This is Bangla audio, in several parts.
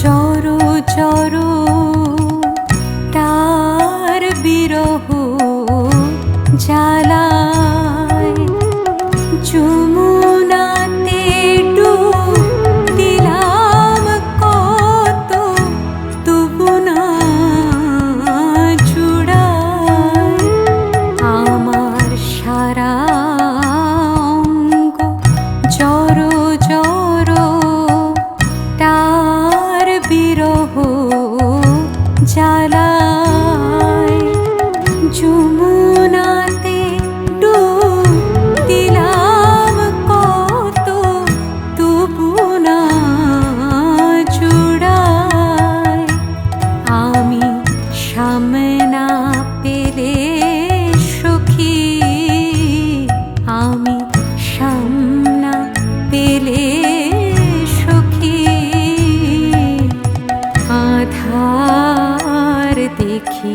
জড়ো জড়ো তার বিরহ জ্বালায় যমুনাতে ডুব দিলাম কত তবু না জুড়ায় আমার সারা অঙ্গ জড়ো জড়ো তার বিরহ জ্বালায় যমুনাতে ডুব দিলাম কত তবু না জুড়ায় আমি সামনা পেলে সখী আমি সামনা পেলে সখী আধার দেখি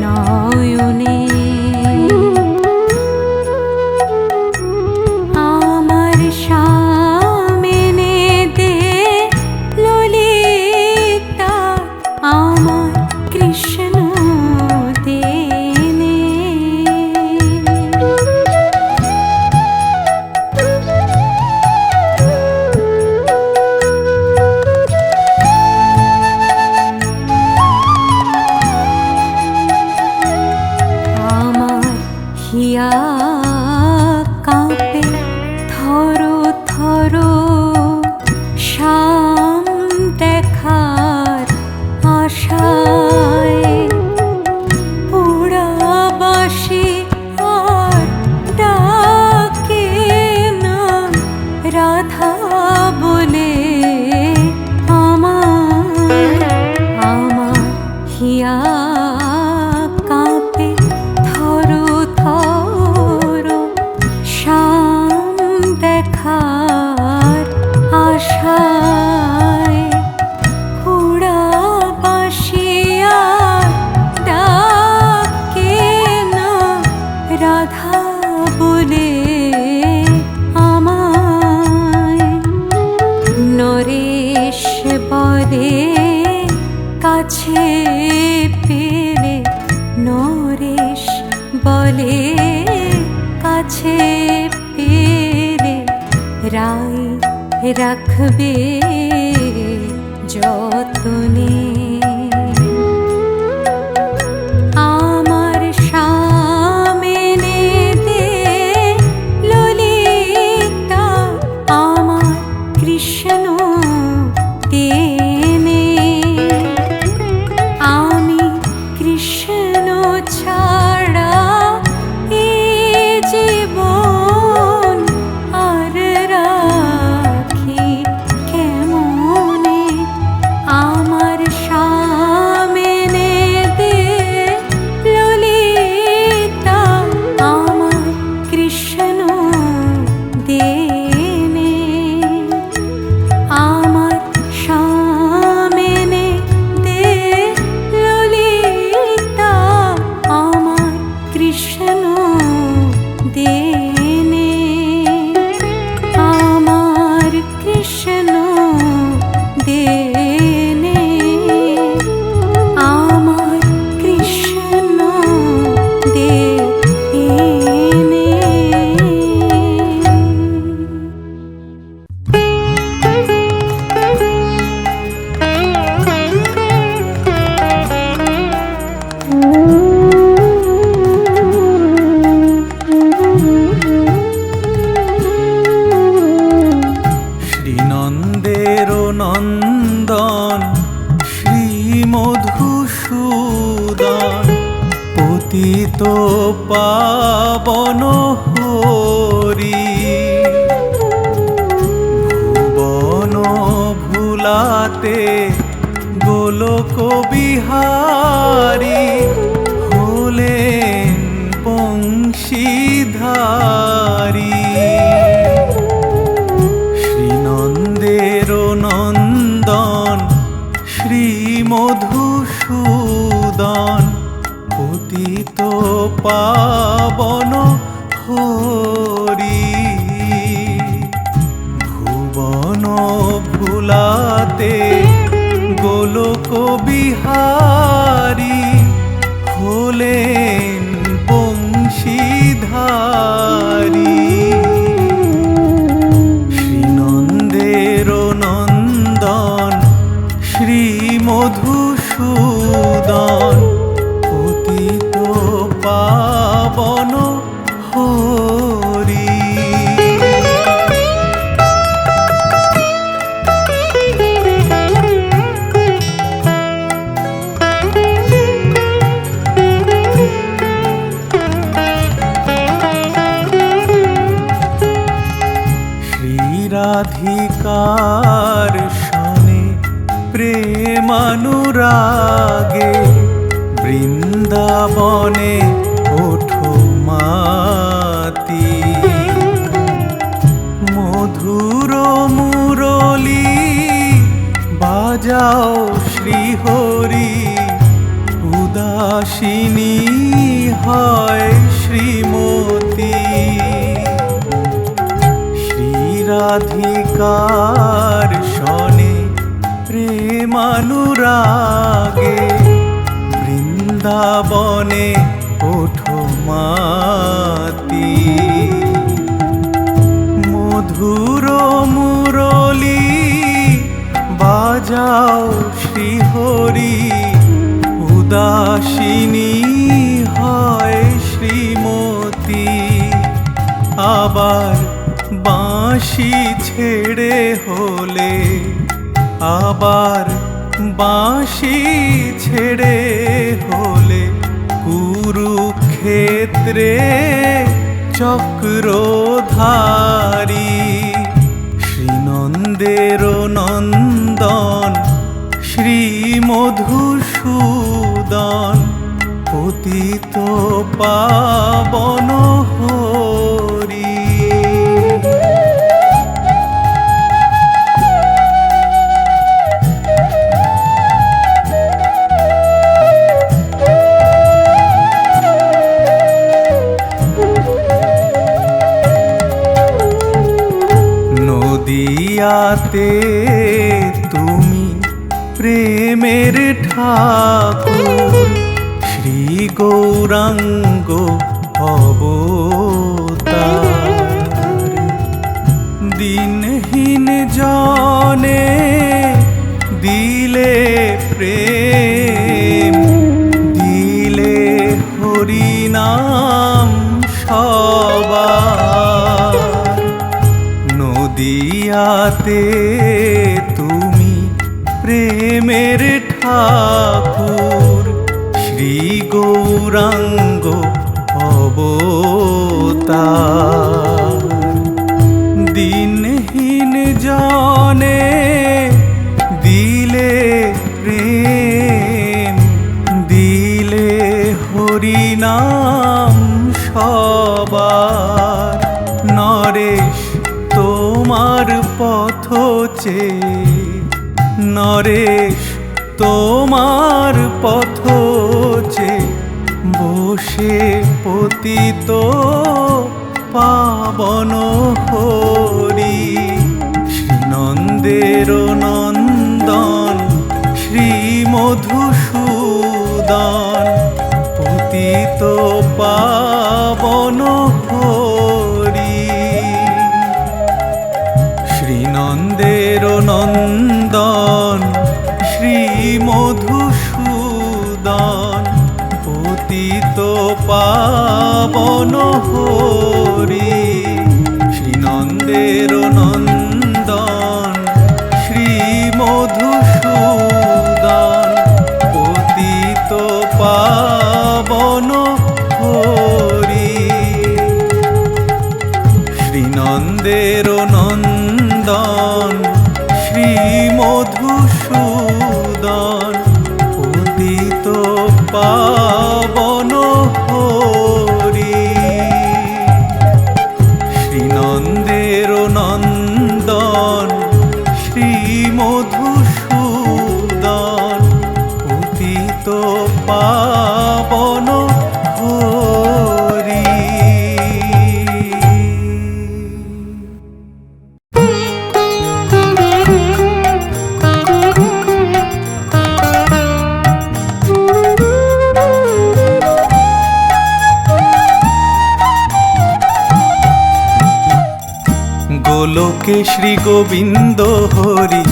নয়নে আমার সামনে দে ললিতা আমার কৃষ্ণ দেনে আমার হিয়া কাঁপে থরো থরো শাম দেখার আশায় পোড়াবাসি আর ডাকে না রাধা বলে আমার হিয়া কাঁপে থরো থরো শাম দেখার আশায় পোড়াবাসি আর ডাকে না রাধা বলে আমায় নরেশ বলে কাছে পেলে নরেশ বলে কাছে পেলে রাই রাখবে যতনে আমার সামনে দে ললিতা আমার কৃষ্ণ দেনে আমি কৃষ্ণ ছাড়া এ জীবন আর রাখি কেমনে আমার সামনে দে ললিতা আমার কৃষ্ণ দেনে আমার সামনে দে ললিতা আমার কৃষ্ণ দেনে আমার কৃষ্ণ দেনে আমার কৃষ্ণ দেনে শ্রীনন্দের নন্দন শ্রী মধুসূদন পতিত পাবন হরি ভুবন ভুলাতে গোলক বিহারী হলেন বংশীধারী শ্রীনন্দের নন্দন শ্রী মধুসূদন পতিত পাবন হরি ভুবন ভুলাতে বিহারী হলেন বংশীধারী। শ্রীনন্দের নন্দন শ্রী মধুসূদন পতিত পাবন হরি। রাধিকার শনে প্রেমানুরাগে বৃন্দাবনে ওঠো মাতি। মধুর মুরলী বাজাও শ্রীহরি উদাসিনী হয় শ্রীমতী। রাধিকার শনে প্রেমানুরাগে বৃন্দাবনে ওঠো মাতি। মধুর মুরলী বাজাও শ্রীহরি উদাসিনী হয় শ্রীমতী। আবার বাঁশি ছেড়ে হলে, আবার বাঁশি ছেড়ে হলে কুরুক্ষেত্রে চক্রধারী। শ্রীনন্দের নন্দন শ্রী মধুসূদন পতিত পাবন হরি। নদিয়াতে তুমি প্রেমের ঠাকুর শ্রী গৌরাঙ্গ অবতার। দিনহীন জনে দিলে প্রেম, দিলে হরিনাম সবার। নদিয়াতে তুমি প্রেমের ঠাকুর শ্রী গৌরাঙ্গ অবতার। দিনহীন জনে দিলে প্রেম, দিলে হরিনাম সবার। নরেশ তোমার পথ চেয়ে, নরেশ তোমার পথ চেয়ে বসে পতিত পাবন হরি। শ্রীনন্দের নন্দন শ্রী মধুসূদন পতিত পাবন হরি। শ্রীনন্দের নন্দন শ্রী মধুসূদন পতিত পাবন হরি। শ্রীনন্দের নন্দন শ্রী মধুসূদন পতিত পাবন হরি। শ্রীনন্দের নন্দন শ্রী মধুসূদন পতিত পাবন হরি। শ্রীনন্দের নন্দন গোলকে শ্রী গোবিন্দ হরি,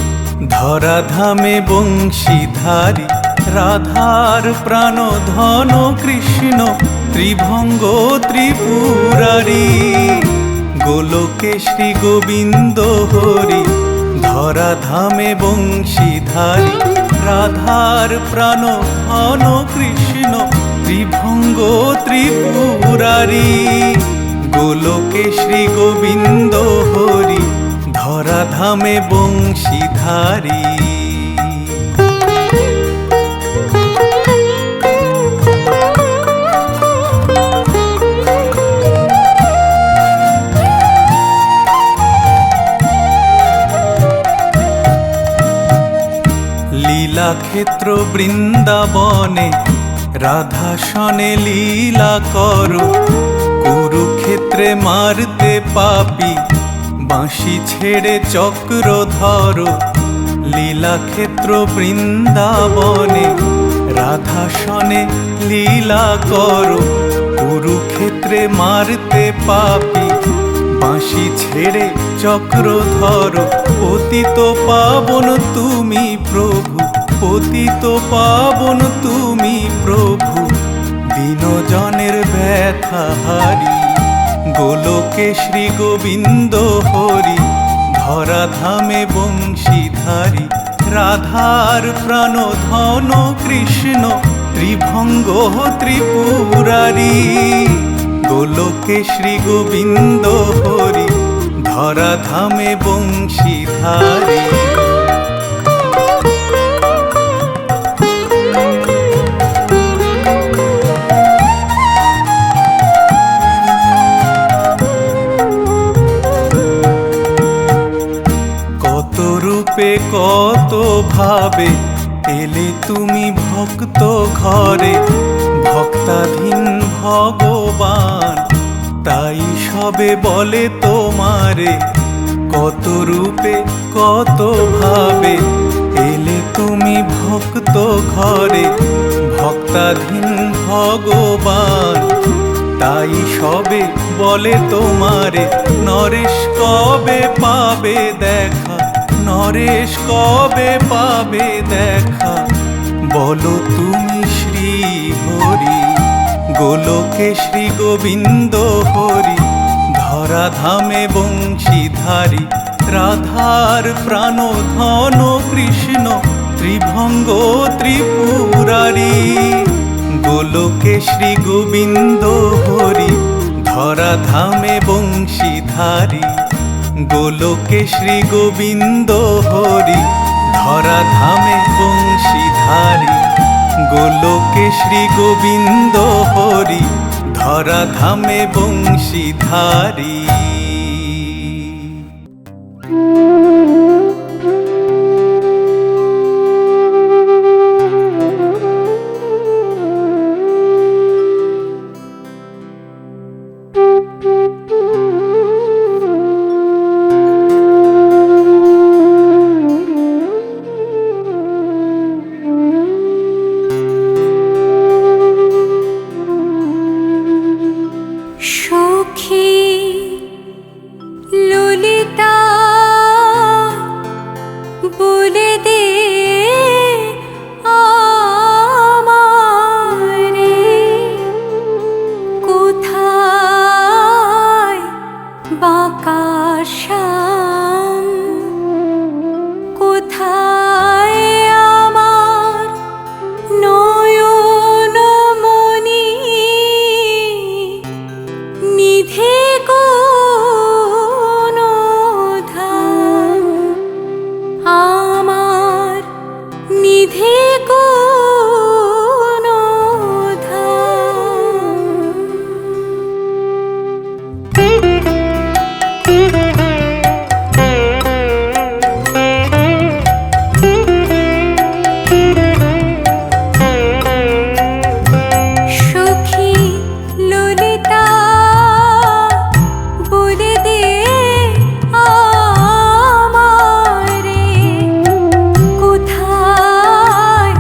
ধরাধামে বংশীধারী, রাধার প্রাণ ধন কৃষ্ণ, ত্রিভঙ্গ ত্রিপুরারি। গোলকে শ্রী গোবিন্দ হরি, ধরাধামে বংশীধারী, রাধার প্রাণ ধন কৃষ্ণ, ত্রিভঙ্গ ত্রিপুরারি। গোলকে শ্রী গোবিন্দ হরি, ধরাধামে বংশীধারী। লীলাক্ষেত্র বৃন্দাবনে রাধাসনে লীলা করো, কুরুক্ষেত্রে মারতে পাপী, বাঁশি ছেড়ে চক্র ধরো। লীলাক্ষেত্র বৃন্দাবনে রাধাসনে লীলা করো, কুরুক্ষেত্রে মারতে পাপী, বাঁশি ছেড়ে চক্র ধরো। পতিত পাবন তুমি প্রভু, পতিত পাবন তুমি প্রভু, দীনজনের ব্যথা হারি। গোলকে শ্রী গোবিন্দ হরি, ধরাধামে বংশীধারী, রাধার প্রাণ ধন কৃষ্ণ, ত্রিভঙ্গ ত্রিপুরারি। গোলকে শ্রী গোবিন্দ হরি, ধরাধামে বংশীধারী। কত রূপে কত ভাবে এলে তুমি ভক্ত ঘরে, ভক্তাধীন ভগবান তাই সবে বলে তোমারে। কত রূপে কত ভাবে এলে তুমি ভক্ত ঘরে, ভক্তাধীন ভগবান তাই সবে বলে তোমারে। নরেশ কবে পাবে দেখা, নরেশ কবে পাবে দেখা, বলো তুমি শ্রী হরি। গোলকে শ্রী গোবিন্দ হরি, ধরাধামে বংশীধারী, রাধার প্রাণ ধন কৃষ্ণ, ত্রিভঙ্গ ত্রিপুরারি। গোলকে শ্রী গোবিন্দ হরি, ধরাধামে বংশীধারী। গোলকে শ্রী গোবিন্দ হরি, ধরাধামে বংশীধারী। গোলকে শ্রী গোবিন্দ হরি, ধরাধামে বংশীধারী। সখী ললিতা বলে দে আমারে, কোথায় বাঁকা শ্যাম, কোথায় আমার নয়নমণি, নিধে কোন ধাম, আমার নিধে কোন ধাম। সখী ললিতা বলে দে আমারে, কোথায়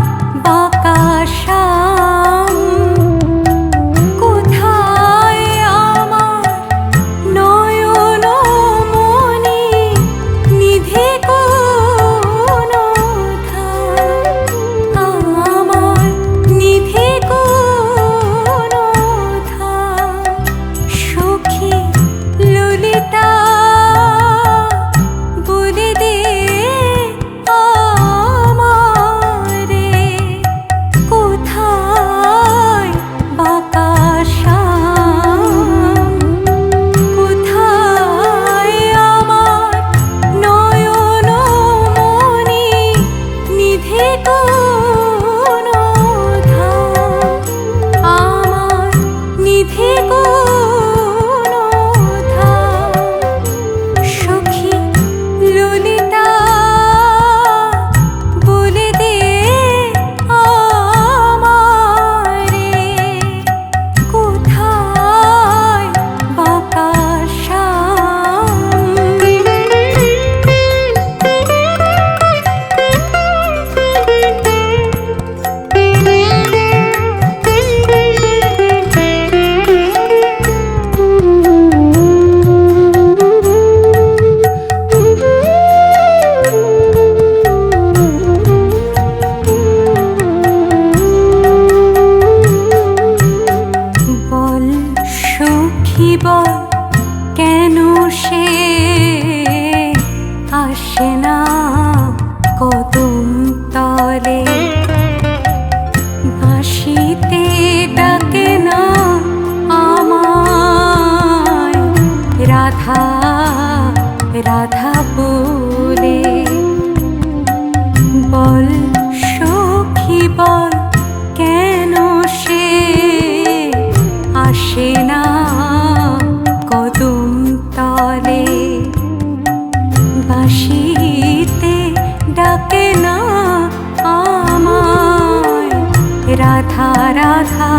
রাধা রাধা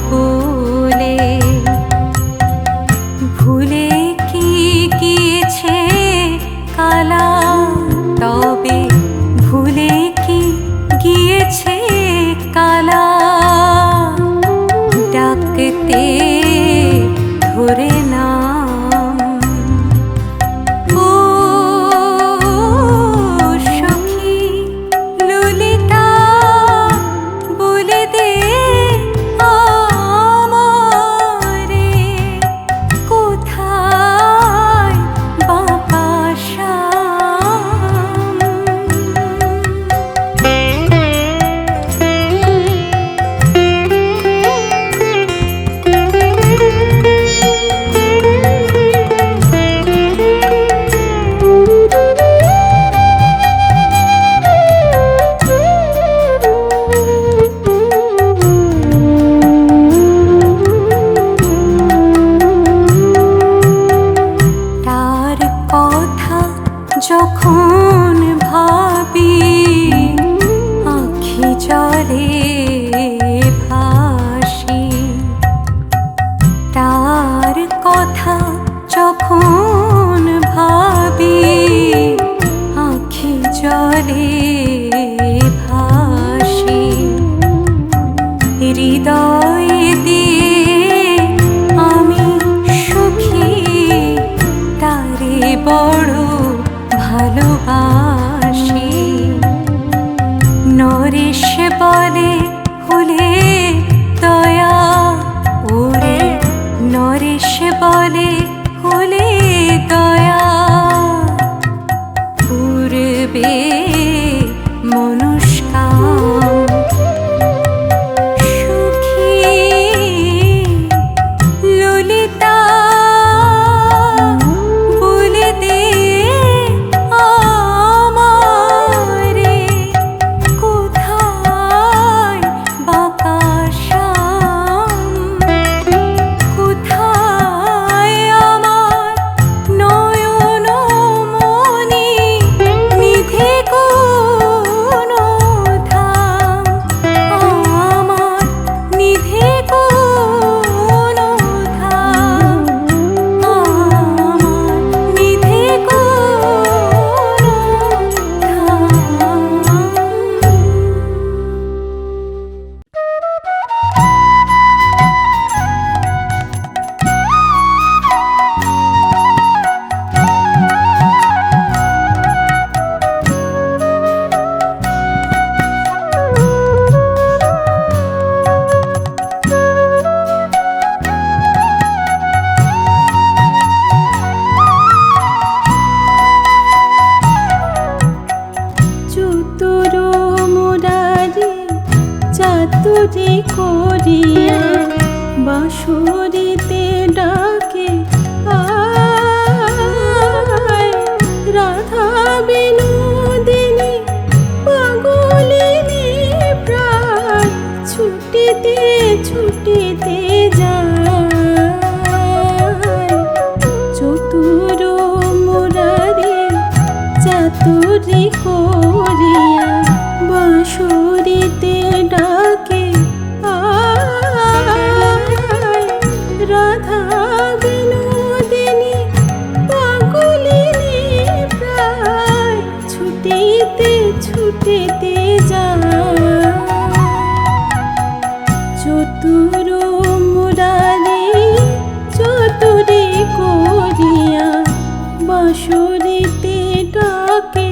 বলে ভুলে কি গিয়েছে কালা, তবে ভুলে কি গিয়েছে কালা, ডাকতে ধরে নাম। ও সখী ললিতা বলে দে আমারে, কোথায় বাঁকা শ্যাম। তার কথা যখন ভাবি আখি জলে ভাসি, তার কথা যখন ভাবি আখি জলে ভাসি, হৃদয় দিয়ে আমি সুখী তারে বড় ভালোবাসি। নরেশ বলে হলে দয়া, ওরে নরেশ বলে হলে দয়া, পূর্বে মনস্কাম। সুখী ললিতা বলে দে আমারে, কোথায় বাঁকা শ্যাম। কোথায় আমার নয়ন মনি নিধে কোন ধাম, আমার নিধে কোন ধাম, আমার নিধে কোন ধাম। চতুর মুরারি চাতুরি করিয়া বাঁশুরিতে ডাকে আয়, রাধা বিনোদিনী পাগলিনী প্রায় ছুটিতে ছুটিতে যায়। চতুর মুরারি চাতুরি করিয়া বাঁশুরিতে ডাকে আয়, রাধা বিনোদিনী পাগলিনী প্রায় ছুটিতে ছুটিতে যায়। চতুর মুরারি চতুরি করিয়া বাঁশুরিতে ডাকে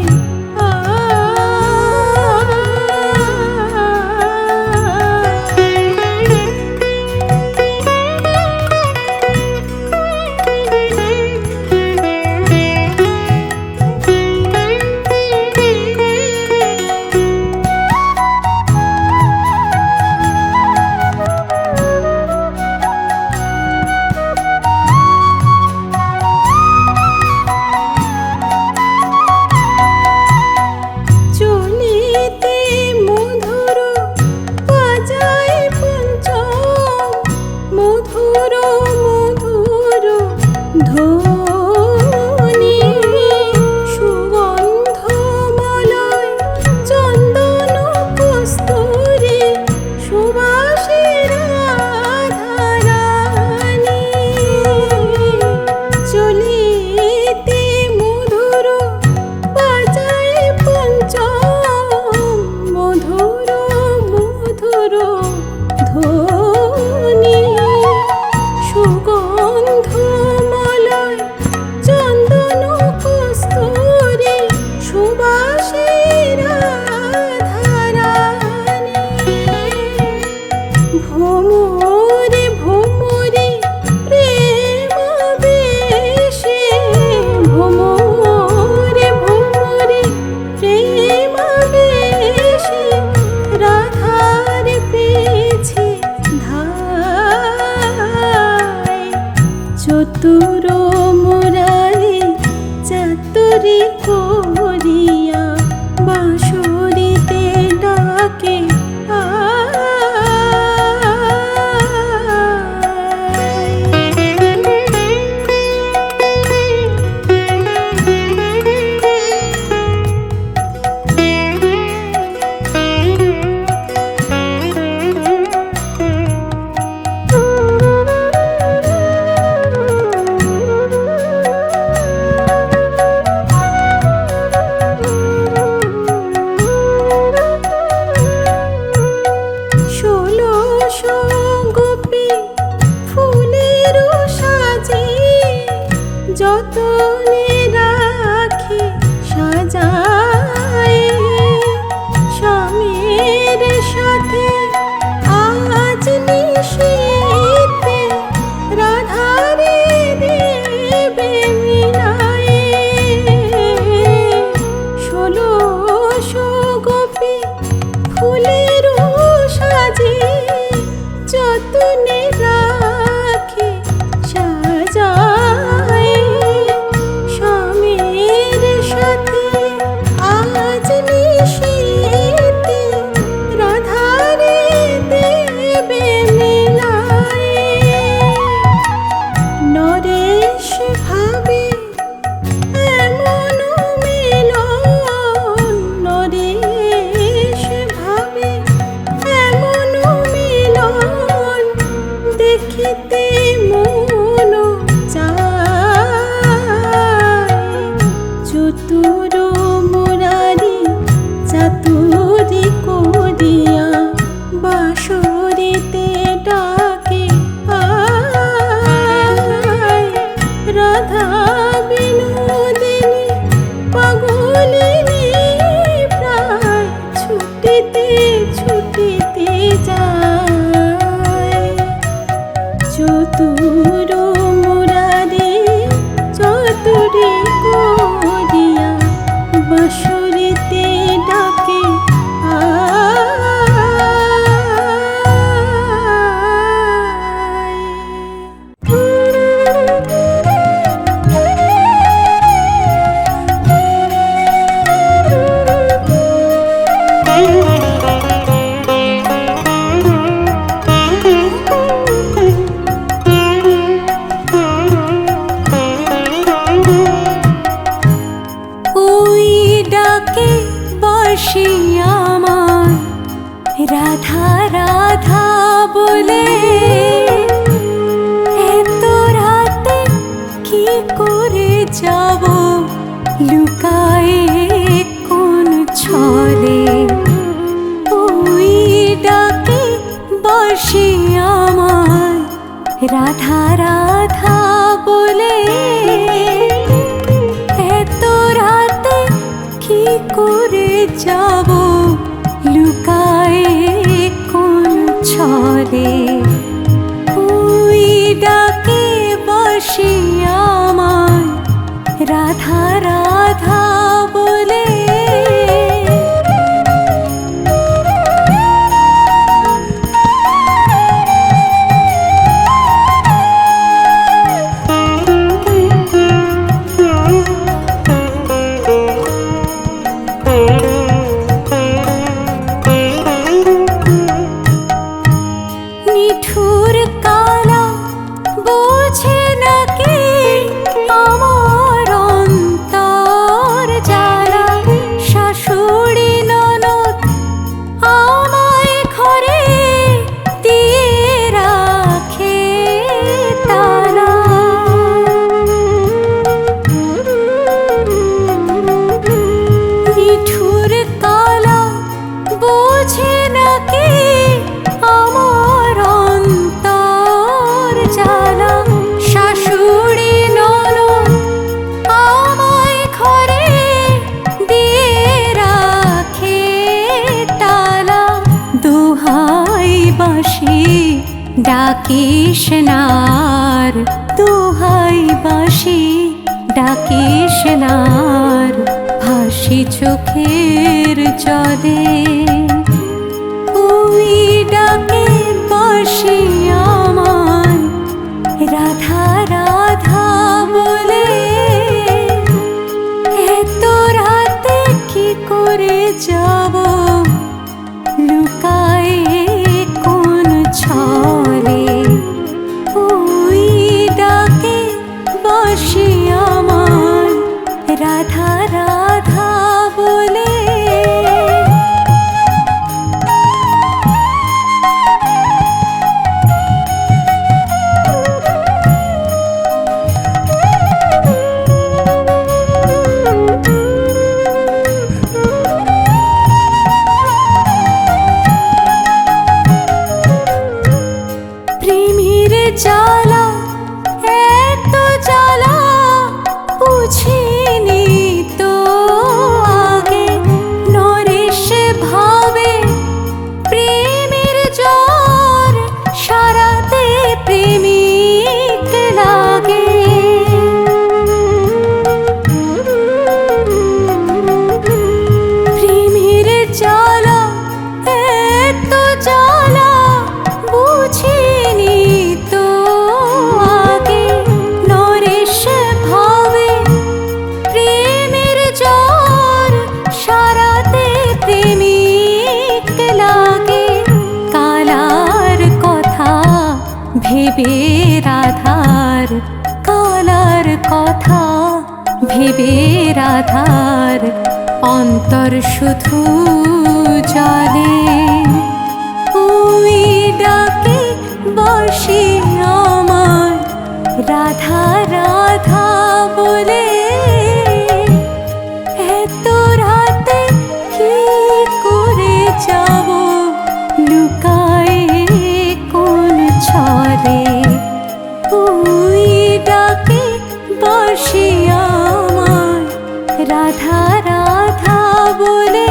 ফুলেরও সাজে যতনে রাখে সাজায় স্বামীর সাথে আজ নিশীতে রাধারে দেবে মেলায় নরেশ ভাবে এমন মিলন নরেশ ভাবে এমন মিলন দেখিতে মন চায় চতুর মুরারি চাতুরি করিয়া বাঁশরিতে ডাকে আয় রাধা বিনোদিনী পাগলিনী প্রায় ছুটিতে ছুটিতে যায় চতুর মুরারি চতুরি করিয়া বাঁশরিতে ডাকে ওই ডাকে বাঁশি আমার রাধা রাধা বলে এত রাতে কি করে যাব লুকায়ে কোন ছলে ওই ডাকে বাঁশি আমার রাধা রাধা বলে এত রাতে কি করে যাব লুকায়ে কোন ছলে ওই ডাকে বাঁশি আমার রাধা রাধা বলে নিঠুর কালা বোঝে নাকি আমার অন্তর জ্বালা শাশুড়ি ননদ আমায় ঘরে দিয়ে রাখে তালা নিঠুর কালা বোঝে নাকি আমার অন্তর জ্বালা শাশুড়ি ননদ আমায় ঘরে দিয়ে রাখে তালা দোহাই বাঁশি ডাকিস নার দোহাই বাঁশি ডাকিস নার ভাসি চোখের জলে ওই ডাকে বাঁশি আমার রাধা রাধা বলে এত রাতে কি করে যাব লুকায়ে কোন ছলে ওই ডাকে বাঁশি আমার রাধা রাধা বলে ভেবে রাধার কালার কথা, ভেবে রাধার অন্তর শুধু জলে। ওই ডাকে বাঁশি আমার রাধা রাধা বলে, এত রাতে কি করে যাব লুকায়ে কোন ছলে। ওই ডাকে বাঁশি আমার রাধা রাধা বলে।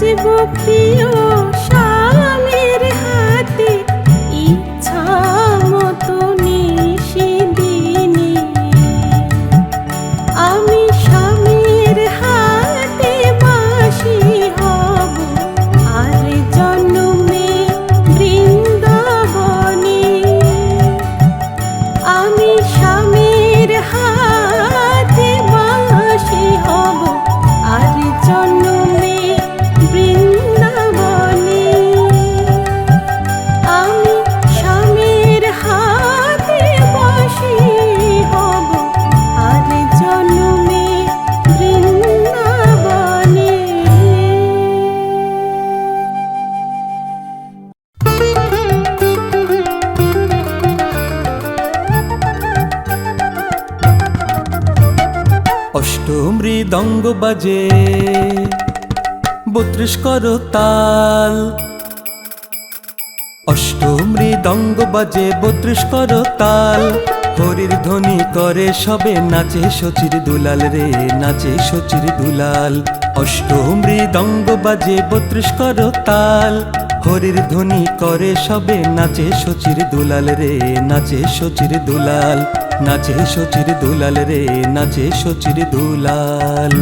নাচব প্রিয় স্বামীর হাতে ইচ্ছা মতো নিশিদিনে। আমি স্বামীর হাতে বাঁশি হব আর জন্মে বৃন্দাবনে। আমি স্বামীর হাতে বাঁশি হব আর জন্মে বৃন্দাবনে। আমি স্বামীর হাতে বাঁশি হব আর জন্মে বৃন্দাবনে। অষ্টমৃদঙ্গ বাজে 32 করতাল। অষ্টমৃদঙ্গ বাজে 32 করতাল। হরির ধ্বনি করে সবে নাচে শচীর দুলাল রে, নাচে শচীর দুলাল। অষ্টমৃদঙ্গ বাজে 32 করতাল। হরির ধ্বনি করে সবে নাচে শচীর দুলাল রে, নাচে শচীর দুলাল। নাচে শচীর দুলাল রে, নাচে শচীর দুলাল।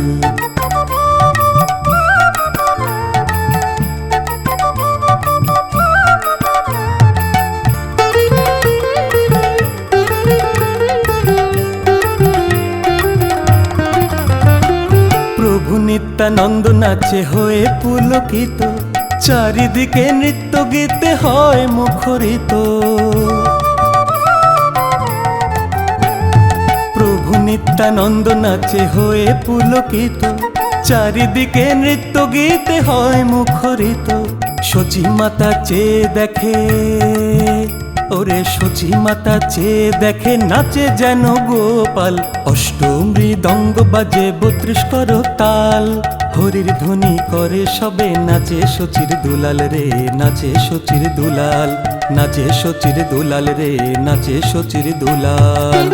প্রভু নিত্যানন্দ নাচে হয়ে পুলকিত, চারিদিকে নৃত্য গীতে হয় মুখরিত। প্রভু নিত্যানন্দ নাচে হয়ে পুলকিত, চারিদিকে নৃত্য গীতে হয় মুখরিত। শচী মাতা চেয়ে দেখে, ওরে শচী মাতা চেয়ে দেখে নাচে যেন গোপাল। অষ্টমৃদঙ্গ বাজে 32 করতাল। হরির ধ্বনি করে সবে নাচে শচীর দুলাল রে, নাচে শচীর দুলাল। নাচে শচীর দুলাল রে, নাচে শচীর দুলাল।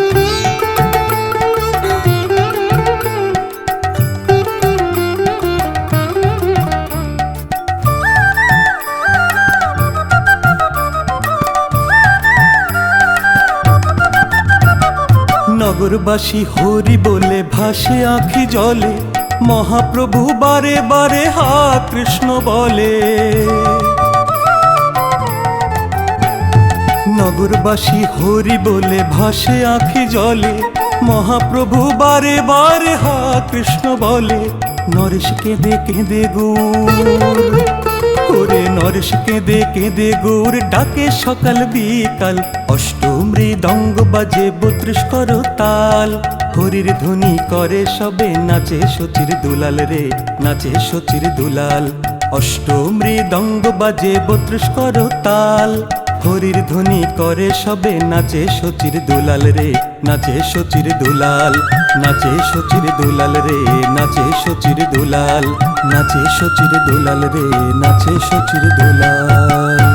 নগরবাসী হরি বলে ভাসে আঁখি জলে, মহাপ্রভু বারে বারে হা কৃষ্ণ বলে। নগরবাসী হরি বলে ভাসে আঁখি জলে, মহাপ্রভু বারে বারে হা কৃষ্ণ বলে। নরেশ কেঁদে কেঁদে গৌর, ওরে নরেশ কেঁদে কেঁদে গৌর ডাকে সকাল বিকাল। অষ্টমৃদঙ্গ বাজে 32 করতাল। হরির ধ্বনি করে সবে নাচে শচীর দুলাল রে, নাচে শচীর দুলাল। অষ্টমৃদঙ্গ বাজে 32 করতাল। হরির ধ্বনি করে সবে নাচে শচীর দুলাল রে, নাচে শচীর দুলাল। নাচে শচীর দুলাল রে, নাচে শচীর দুলাল। নাচে শচীর দুলাল রে, নাচে শচীর দুলাল।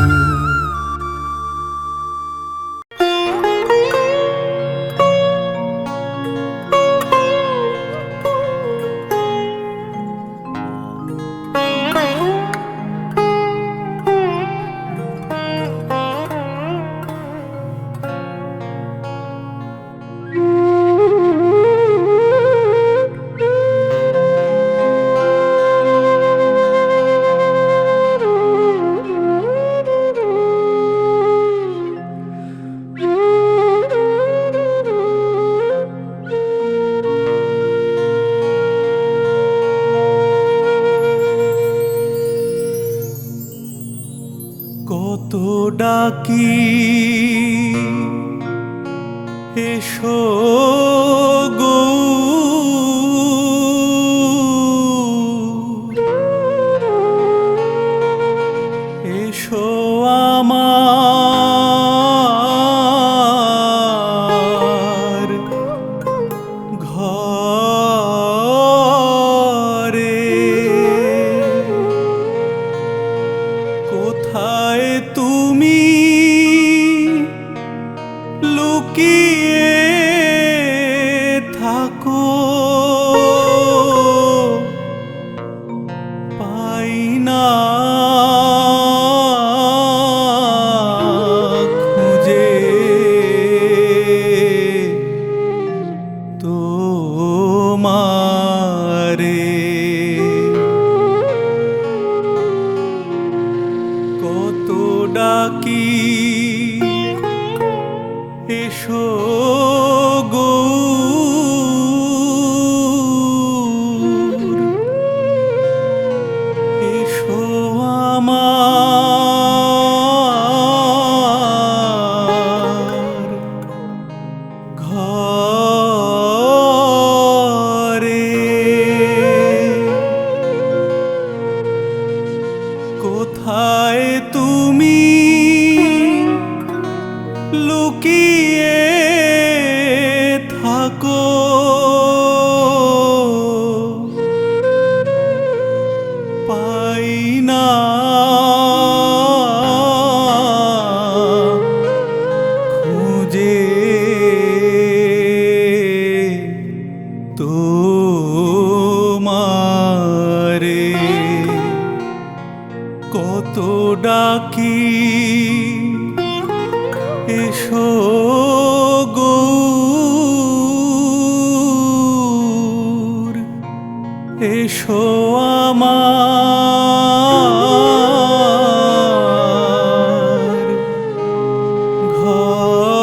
কত ডাকি এসো গো, এসো আমার ঘরে। কোথায় তুমি তোমারে কত ডাকি এসো গৌর এসো আমার ঘরে কোথায় তুমি লুকিয়ে থাকো পাই না খুঁজে তোমারে কত ডাকি এসো গৌর এসো আমার ঘরে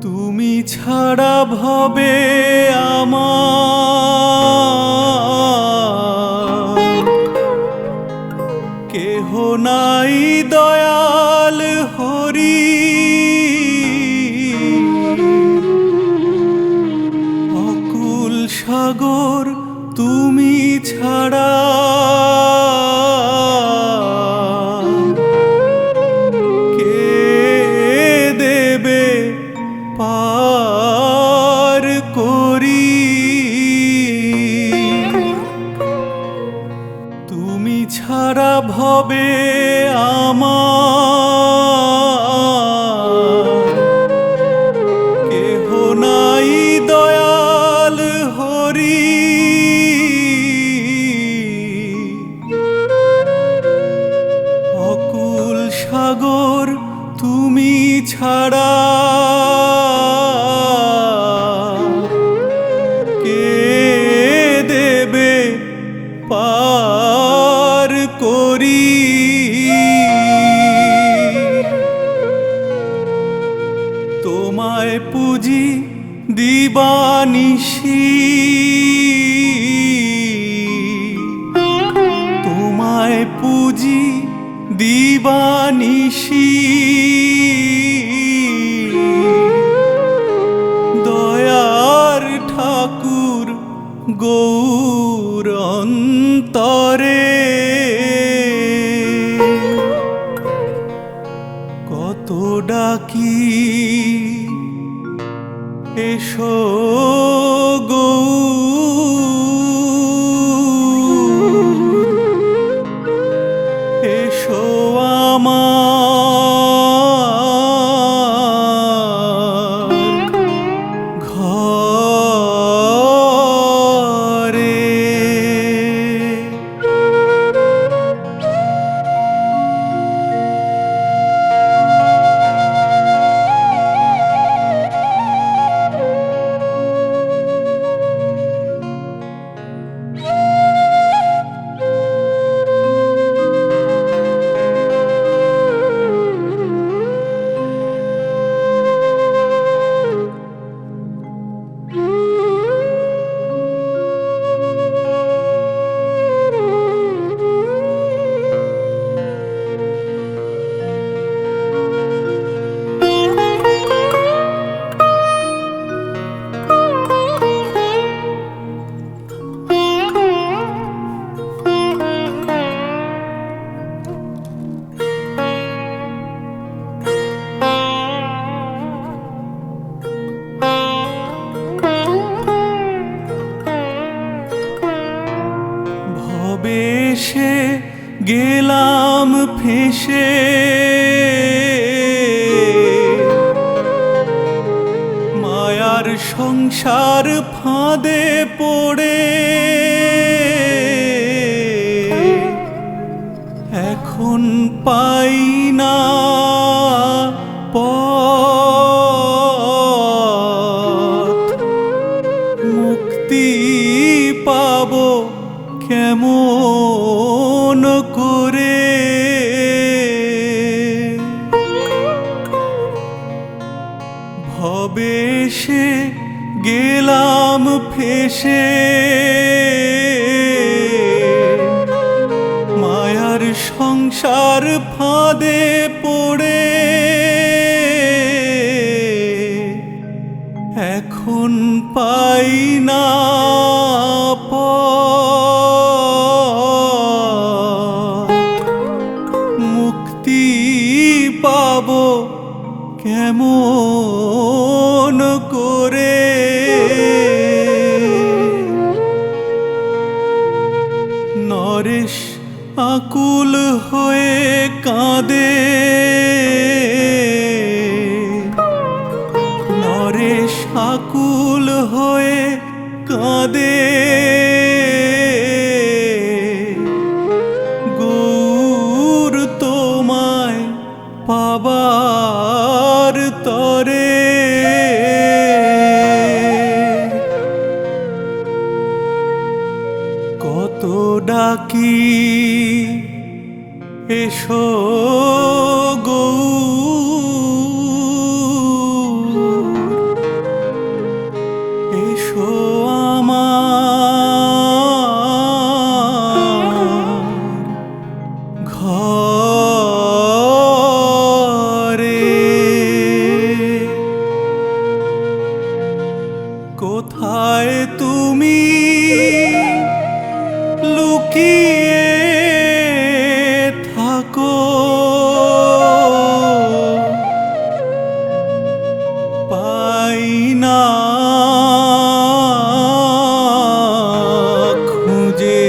তুমি ছাড়া ভবে আমার কেহ নাই দয়াল হরি অকুল সাগর তুমি ছাড়া কে দেবে পার করি তুমি ছাড়া ভবে আমার কেহ নাই দয়াল হরি অকুল সাগর তুমি ছাড়া কে দেবে পার করি তোমায় পুজি দিবানিশি তোমায় পুজি দিবানিশি দয়ার ঠাকুর গৌর অন্তরে কত ডাকি এসো গৌর এসো আমার ঘরে গেলাম ফেঁসে, মায়ার সংসার ফাঁদে পড়ে এখন পাই না পথ, মুক্তি পাবো কেমন করে? ভবে সে গেলাম ফেঁসে, মায়ার সংসার ফাঁদে পড়ে এখন পাই না পথ, মুক্তি পাবো কেমন করে? নরেশ আকুল হয়ে কাঁদে, নরেশ আকুল হয়ে কাঁদে, গৌর তোমায় পাবার তরে। কত ডাকি এসো গৌর, এসো আমার ঘরে। কোথায় তুমি লুকিয়ে থাকো, পাই না খুঁজে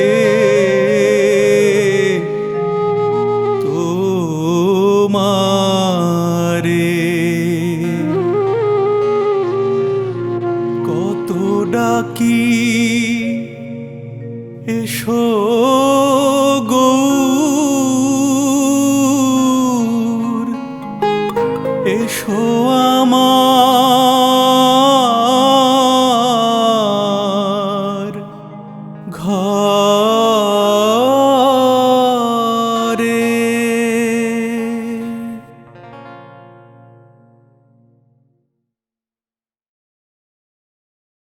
তোমারে। কত ডাকি এসো গৌর, এসো